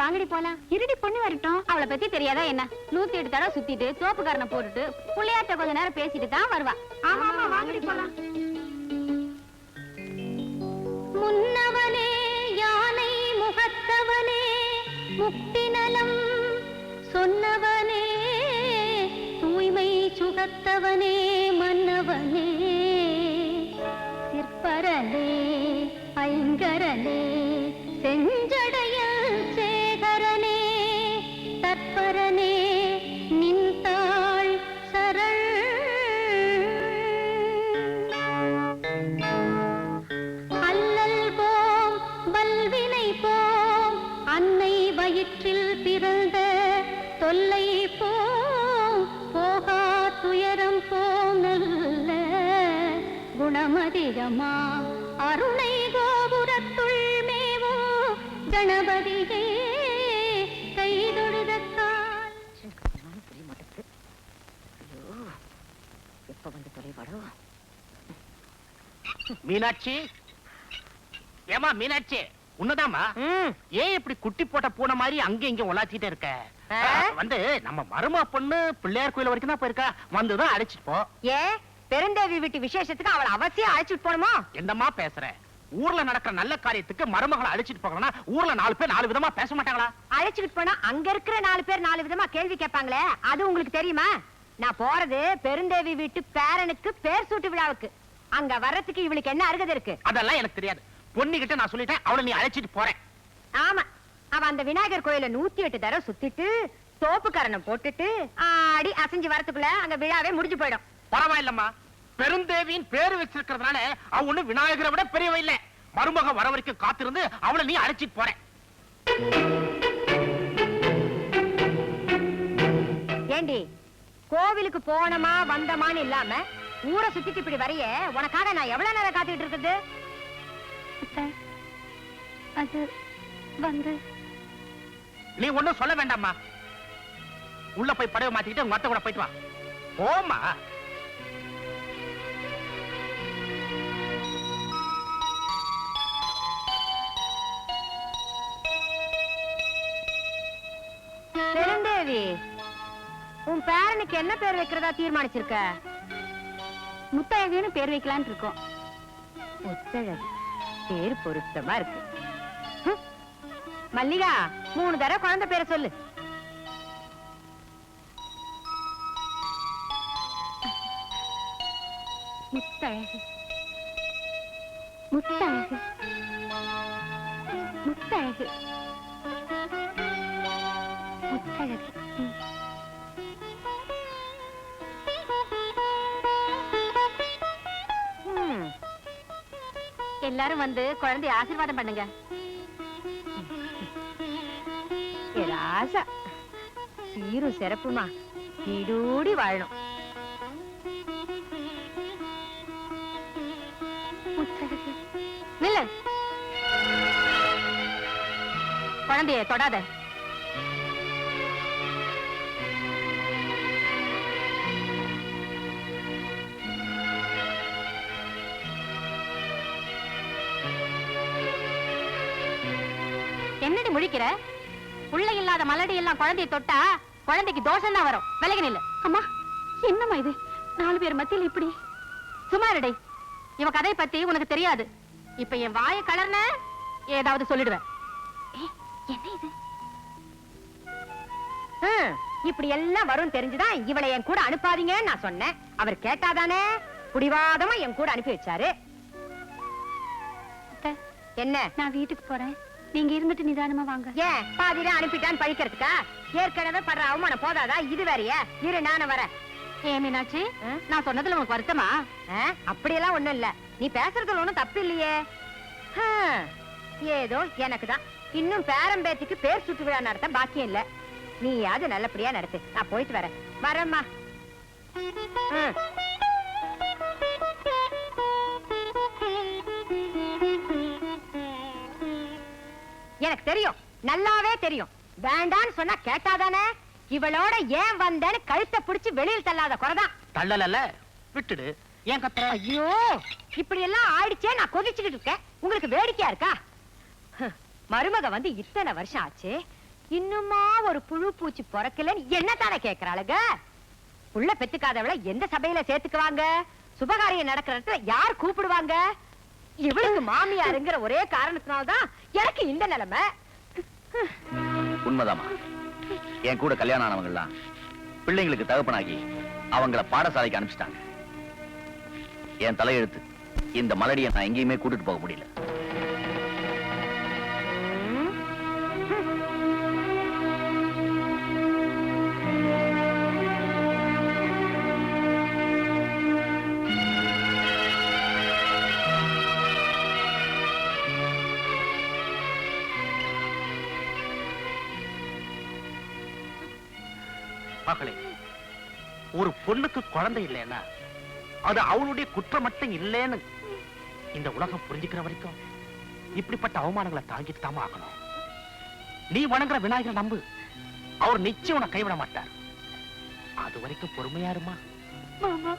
வாங்கடி போலாம். இருடி பொண்ணு வரட்டும். அவளை பத்தி தெரியாதா என்ன? 108 தடவை சுத்திட்டு தோப்புக்காரனை போட்டுட்டு புள்ளையாட்ட கொஞ்ச நேரம் பேசிட்டு தான் வருவா. ஆமா ஆமா வாங்கடி போலாம். முன்னவனே யானை முகத்தவனே முக்தி நலம் சொன்னவனே தூய்மை சுகத்தவனே மன்னவனே சிற்பரனே ஐங்கரனே செஞ்சடையல் சேகரனே தற்பரனே நின்றாள் சரண். அல்லல் போம் வல்வினை போம் அன்னை வயிற்றில் பிறந்த தொல்லை போம் போகா துயரம் போம் நல்ல குணமதிகமா அருணை கோபுரத்துள் மேவோ கணபதியே கைதொழுத கால். புரிய மாட்டேங்குது. ஐயோ எப்ப வந்து தொலைவாடோ. மீனாட்சி, ஏமா மீனாட்சி, உன்னதாமா? ஏன் இப்படி குட்டி போட்ட பூனை மாதிரி அங்க இங்க உலாச்சிட்டே இருக்க? வந்து நம்ம மருமா பொண்ணு பிள்ளையார் கோயில் வரைக்கும் தான் போயிருக்கா, வந்துதான் அழைச்சிட்டு போ. ஏன் பெருந்தேவி வீட்டு விசேஷத்துக்கு அவளை அவசியம் அழைச்சிட்டு போணுமா? என்னமா பேசுற? ஊர்ல நடக்கிற நல்ல காரியத்துக்கு மருமகளை அழைச்சிட்டு போகணும்னா ஊர்ல 4 பேர் 4 விதமா பேச மாட்டாங்களா? அழைச்சிட்டு போனா அங்க இருக்கிற 4 பேர் 4 விதமா கேள்வி கேட்பாங்களே, அது உங்களுக்கு தெரியுமா? நான் போறது பெருந்தேவி வீட்டு பேரனுக்கு பேர் சூட்டு விழாவுக்கு. அங்க வர்றதுக்கு இவளுக்கு என்ன அருகதை இருக்கு? அதெல்லாம் எனக்கு தெரியாது. பொண்ணுகிட்ட நான் சொல்லிட்டேன், அவளை நீ அழைச்சிட்டு போறேன். ஆமா, அவ அந்த விநாயகர் கோயில 108 தடவை சுத்திட்டு தோப்புக்காரனை போட்டுட்டு ஆடி அசைஞ்சு வரத்துக்குள்ள அங்க விழாவே முடிஞ்சு போயிடும். பரவாயில்லம்மா, பெருந்தேவியின் பேரு வச்சிருக்கிறதுனால அவ ஒண்ணு விநாயகரை விட பெரியவ இல்ல. மருமக வர வரைக்கும் காத்திருந்து அவளை நீ அழைச்சிட்டு போறேன். ஏண்டி, கோவிலுக்கு போனமா வந்தமான்னு இல்லாம ஊரை சுத்திட்டு இப்படி வரைய உனக்காக நான் எவ்வளவு நேரம் காத்துக்கிட்டு இருக்குது? அது வந்து நீ ஒண்ணும் சொல்ல வேண்டாம்மா. உள்ள போய் படவை மாத்திக்கிட்டு உங்க அத்தை கூட போயிட்டு வா. போமா. பெருந்தேவி, உன் பேரனுக்கு என்ன பேர் வைக்கிறதா தீர்மானிச்சிருக்க? முத்தழகுன்னு பேர் வைக்கலான்னு இருக்கோம். முத்தழகு பேர் பொருத்தமா இருக்கு. மல்லிகா, 3 தடவை குழந்தை பேரை சொல்லு. முத்தழகு முத்தழகு முத்தழகு முத்தழகு. எல்லாரும் வந்து குழந்தைய ஆசீர்வாதம் பண்ணுங்க. ராசா சீரும் சிறப்புமா வீடூடி வாழணும். நில்லு, குழந்தைய தொடாத. என்னடி முழிக்கிற? புள்ளை இல்லாத மலடி எல்லாம் குழந்தைய தொட்டா குழந்தைக்கு தோஷம் தான் வரும். விலகி நில்லு. அம்மா, என்னம்மா இது? 4 பேர் மத்தியில் இப்படி? சுமாரடை, இவ கதை பத்தி உனக்கு தெரியாது. இப்ப என் வாய கலர்ன ஏதாவது சொல்லிடுவேன். என்ன இது? இப்படி எல்லாம் வரும் தெரிஞ்சுதான் இவளை என் கூட அனுப்பாதீங்கன்னு நான் சொன்னேன். அவர் கேட்டாதானே புடிவாதமா என் கூட அனுப்பி வச்சாரு. என்ன? நான் வீட்டுக்கு போறேன், நீங்க இருந்துட்டு நிதானமா வாங்க. ஏன் பாதியில அனுப்பிட்டான்னு பழிக்கிறதுக்கா? ஏற்கனவே படுற அவமானம் போதாதா? இது வேறையா? இரு, நானும் வரேன். ஏ மீனாட்சி, நான் சொன்னதுல உனக்கு வருத்தமா? அப்படியெல்லாம் ஒண்ணும் இல்ல. நீ பேசுறதுல ஒண்ணும் தப்பு இல்லையே. ஏதோ எனக்குதான் இன்னும் பேரம்பேத்திக்கு பேர் சுட்டு விழா நடத்த பாக்கியம் இல்ல. நீயாவது நல்லபடியா நடத்து. நான் போயிட்டு வரேன். வரேம்மா. எனக்கு தெரியும், நல்லாவே தெரியும். வேண்டான்னு சொன்னா கேட்டாதானே? இவளோட ஏன் வந்தேன்னு கழுத்தை பிடிச்சு வெளியில் தள்ளாத குறைதான். தள்ளல, விட்டுடு. ஏன் கத்துற? ஐயோ, இப்படி எல்லாம் ஆயிடுச்சே நான் கொதிச்சுக்கிட்டு இருக்கேன். உங்களுக்கு வேடிக்கையா இருக்கா? மருமக வந்து இத்தனை வருஷம் ஆச்சு, இன்னுமா ஒரு புழு பூச்சி பிறக்கலன்னு என்ன தானே கேக்குறாளுங்க? புள்ள பெத்துக்காதவளை எந்த சபையில சேர்த்துக்குவாங்க? சுபகாரியம் நடக்கிற இடத்துல யார் கூப்பிடுவாங்க? இவளுக்கு மாமியாருங்கிற ஒரே காரணத்தினால்தான் எனக்கு இந்த நிலைமை. உண்மைதாமா. என் கூட கல்யாணம் ஆனவங்க எல்லாம் பிள்ளைங்களுக்கு தகப்பனாகி அவங்கள பாடசாலைக்கு அனுப்பிச்சிட்டாங்க. என் தலையெழுத்து இந்த மலடியை நான் எங்கேயுமே கூட்டிட்டு போக முடியல. மகளே, ஒரு பொண்ணுக்கு குழந்தை இல்லைன்னா அது அவளுடைய குற்றம் மட்டும் இல்லைன்னு இந்த உலகம் புரிஞ்சுக்கிற வரைக்கும் இப்படிப்பட்ட அவமானங்களை தாங்கிட்டு தாமா ஆகணும். நீ வணங்குற விநாயகர் நம்பு, அவர் நிச்சயம் உன்னை கைவிட மாட்டார். அது வரைக்கும் பொறுமையா இருமா. மாமா,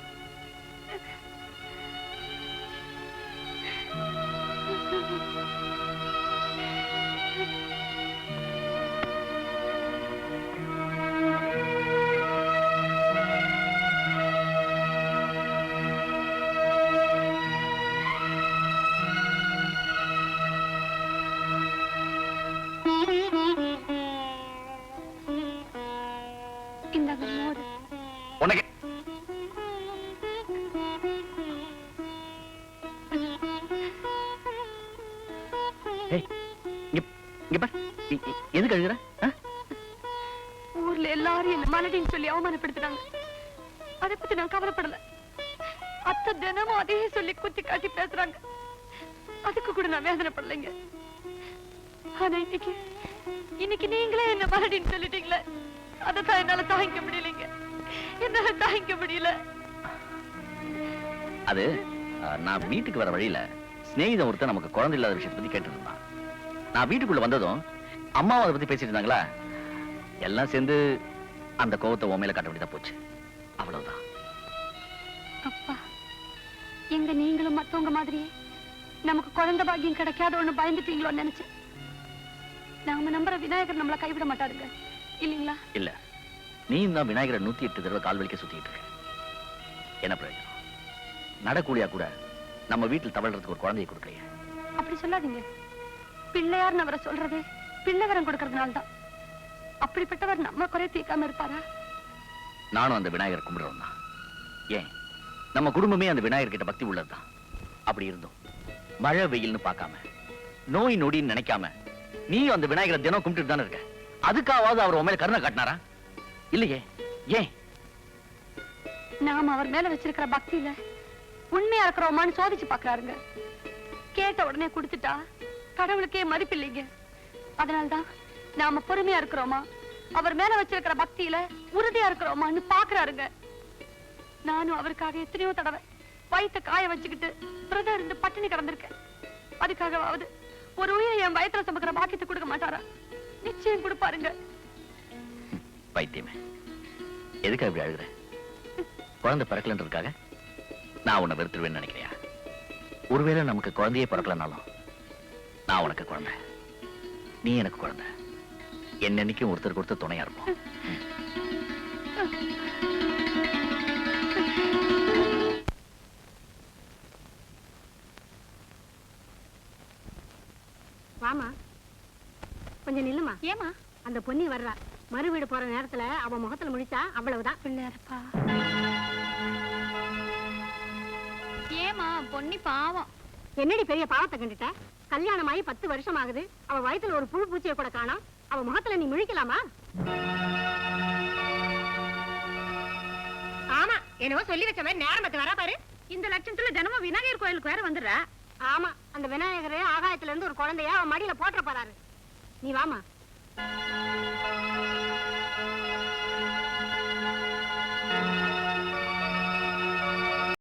இந்தாங்க மோர். உனக்கு ஏய், இங்க பார். எதுக்கு அழுகுற? ஊர்ல எல்லாரும் என்ன மலடின்னு சொல்லி அவமானப்படுத்துறாங்க. அதை பத்தி நான் கவலைப்படல. அத்தை தினமும் அதையே சொல்லி குத்தி காட்டி பேசுறாங்க. அதுக்கு கூட நான் வேதனைப்படலைங்க. ஆனா இன்னைக்கு நீங்களே என்ன மலடின்னு சொல்லிட்டீங்களே, அதைத்தான் என்னால தாங்கிக்க முடியலைங்க. என்னால தாங்கிக்க முடியல. அது நான் வீட்டுக்கு வர வழியில சிநேகிதம் ஒருத்தர் நமக்கு குழந்தை இல்லாத விஷயத்தை பத்தி கேட்டு இருந்தான். நான் வீட்டுக்குள்ள வந்ததும் அம்மாவும் அதை பத்தி பேசிட்டு இருந்தாங்களா, எல்லாம் சேர்ந்து அந்த கோவத்தை உன் மேல காட்ட வேண்டியதா போச்சு. அவ்வளவுதான். அப்பா, எங்க நீங்களும் மத்தவங்க மாதிரியே நமக்கு குழந்தை பாக்கியம் கிடைக்காத ஒண்ணு பயந்துட்டீங்களோன்னு நினைச்சேன். நாம நம்புற விநாயகர் நம்மள கைவிட மாட்டாருங்க, இல்லீங்களா? இல்ல, நீ தான் விநாயகரை 108 தடவை கால் வலிக்க சுத்திட்டு இருக்க. என்ன பிரயோஜனம்? நடக்கூடியா கூட நம்ம வீட்டில் தவழ்றதுக்கு ஒரு குழந்தையை கொடுக்கலையே. அப்படி சொல்லாதீங்க. பிள்ளையார்னு அவரை சொல்றதே பிள்ளைவரம் கொடுக்கறதுனால தான். அப்படிப்பட்டவர் நம்ம குறை தீர்க்காம இருப்பாரா? நானும் அந்த விநாயகர் கும்பிடுறோம் தான். ஏன், நம்ம குடும்பமே அந்த விநாயகர் கிட்ட பக்தி உள்ளதுதான். அப்படி இருந்தோம் மழை வெயில்னு பார்க்காம, நோய் நொடின்னு நினைக்காம நீ அந்த விநாயகரை தினம் கும்பிட்டு தானே இருக்க. அதுக்காவது அவர் உன் மேல கருணை காட்டினாரா? இல்லையே. ஏன்? நாம அவர் மேல வச்சிருக்கிற பக்தியில உண்மையா இருக்கிறோமான்னு சோதிச்சு பாக்குறாருங்க. கேட்ட உடனே கொடுத்துட்டா கடவுளுக்கே மதிப்பு இல்லைங்க. அதனால்தான் நாம பொறுமையா இருக்கிறோமா, அவர் மேல வச்சிருக்கிற பக்தியில உறுதியா இருக்கிறோமான்னு பாக்குறாருங்க. நானும் அவருக்காக எத்தனையோ தடவை வயித்தை காய வச்சுக்கிட்டு விரதம் இருந்து பட்டினி கிடந்திருக்கேன். அதுக்காகவாவது ஒரு உயிரை என் வயத்துல சுமக்கிற பாக்கியத்தை கொடுக்க மாட்டாரா? நிச்சயம் கொடுப்பாருங்க. பைத்தியமே, எதுக்கு அப்படி அழுகுற? குழந்தை பிறக்கலன்றதுக்காக நான் உன்னை வெறுத்துருவேன்னு நினைக்கிறியா? ஒருவேளை நமக்கு குழந்தையே பிறக்கலனாலும் நான் உனக்கு குழந்தை, நீ எனக்கு குழந்தை. என்னன்னைக்கும் ஒருத்தருக்கு ஒருத்தர் துணையா இருப்போம். வாமா, கொஞ்சம் நில்லுமா. ஏமா? அந்த பொன்னி வர்றா. மறு வீடு போற நேரத்துல அவ முகத்துல முடிச்சா அவ்வளவுதான். பிள்ளையாரப்பா. ஏமா பொன்னி பாவம். என்னடி பெரிய பாவத்தை கண்டுட்ட? கல்யாணம் ஆகி 10 வருஷம் ஆகுது. அவ வயித்துல ஒரு புழு பூச்சியை கூட காணோம். அவ முகத்துல நீ முழிக்கலாமா? ஆமா, என்னவோ சொல்லி வச்ச மாதிரி நேரம் பார்த்து வரா பாரு. இந்த லட்சத்துல தினமும் விநாயகர் கோயிலுக்கு வேற வந்துடுறா. ஆமா, அந்த விநாயகரே ஆகாயத்துல இருந்து ஒரு குழந்தைய அவன் மடியில போட்டுற போறாரு. நீ வாமா.